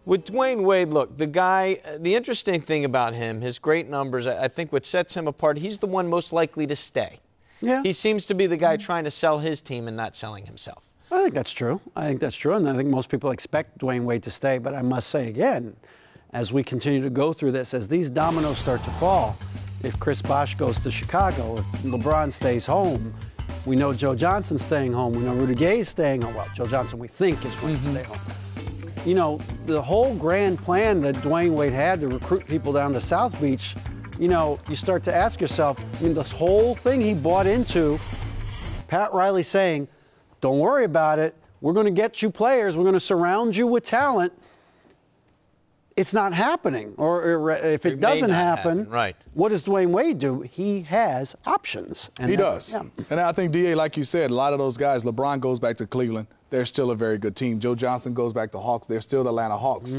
With Dwyane Wade, look, the guy, the interesting thing about him, his great numbers, I think what sets him apart, he's the one most likely to stay. Yeah. He seems to be the guy trying to sell his team and not selling himself. I think that's true. I think that's true, and I think most people expect Dwyane Wade to stay. But I must say again, as we continue to go through this, as these dominoes start to fall, if Chris Bosh goes to Chicago, if LeBron stays home, we know Joe Johnson's staying home. We know Rudy Gay's staying home. Well, Joe Johnson we think is going to stay home. You know, the whole grand plan that Dwyane Wade had to recruit people down to South Beach, you know, you start to ask yourself, I mean, this whole thing he bought into, Pat Riley saying, don't worry about it. We're going to get you players. We're going to surround you with talent. It's not happening. Or if it doesn't happen, right. What does Dwyane Wade do? He has options. And he does. Yeah. And I think, D.A., like you said, a lot of those guys, LeBron goes back to Cleveland. They're still a very good team. Joe Johnson goes back to Hawks. They're still the Atlanta Hawks.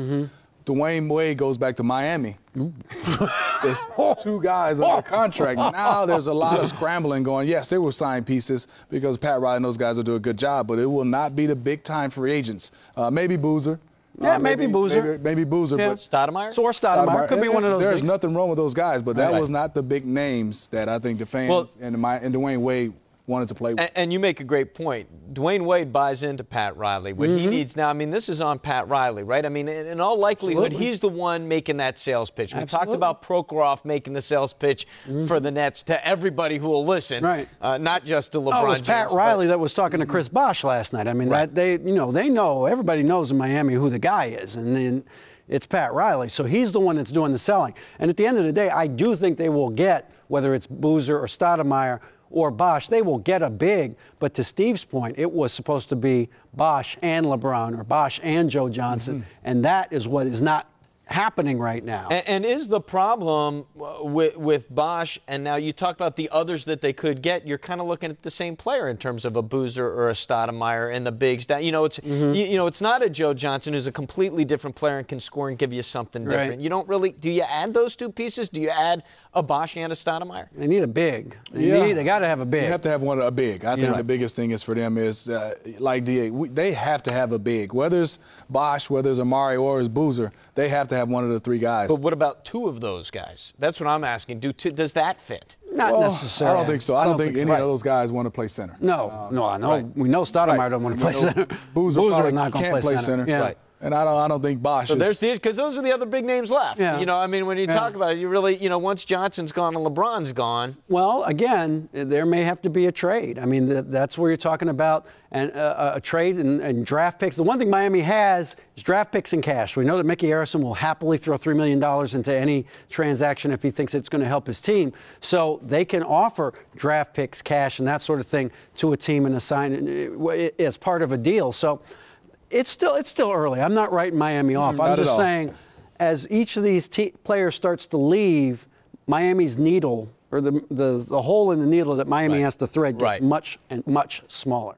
Dwyane Wade goes back to Miami. There's two guys under contract. Now there's a lot of scrambling going. Yes, they will sign pieces because Pat Riley and those guys will do a good job, but it will not be the big-time free agents. Maybe Boozer. Yeah, maybe Boozer. Maybe Boozer. Yeah. But Stoudemire? Or Stoudemire. Could be one of those. There's bigs. nothing wrong with those guys, but that was not the big names that I think the fans and Dwyane Wade wanted to play with. And you make a great point. Dwyane Wade buys into Pat Riley. What he needs now, I mean, this is on Pat Riley, right? I mean, in all likelihood, he's the one making that sales pitch. We talked about Prokhorov making the sales pitch for the Nets to everybody who will listen, not just to LeBron it was James. Pat Riley that was talking to Chris Bosh last night. I mean, that they know, everybody knows in Miami who the guy is, and then it's Pat Riley. So he's the one that's doing the selling. And at the end of the day, I do think they will get, whether it's Boozer or Stoudemire or Bosh, they will get a big. But to Steve's point, it was supposed to be Bosh and LeBron or Bosh and Joe Johnson, and that is what is not happening right now. And is the problem with Bosh, and now you talk about the others that they could get, you're kind of looking at the same player in terms of a Boozer or a Stoudemire and the bigs. You know, it's it's not a Joe Johnson who's a completely different player and can score and give you something different. You don't really, do you add those two pieces? Do you add a Bosh and a Stoudemire? They need a big. They got to have a big. You have to have a big. I think the biggest thing is for them is, like D.A., they have to have a big. Whether it's Bosh, whether it's Amari, or it's Boozer, they have to have one of the three guys. But what about two of those guys? That's what I'm asking. Does that fit? Not necessarily. I don't think so. I don't think any of those guys want to play center. No, I know. We know Stoudemire don't want to play center. Boozer is not going to play center. Yeah. Right. And I don't think Bosh so there's because those are the other big names left. Yeah. You know, I mean, when you talk about it, you really, once Johnson's gone and LeBron's gone. Well, again, there may have to be a trade. I mean, that's where you're talking about a trade and draft picks. The one thing Miami has is draft picks and cash. We know that Mickey Harrison will happily throw $3 million into any transaction if he thinks it's going to help his team. So they can offer draft picks, cash, and that sort of thing to a team and assign as part of a deal. So it's still early. I'm not writing Miami off. I'm just saying, as each of these players starts to leave, Miami's needle, or the hole in the needle that Miami has to thread, gets much smaller.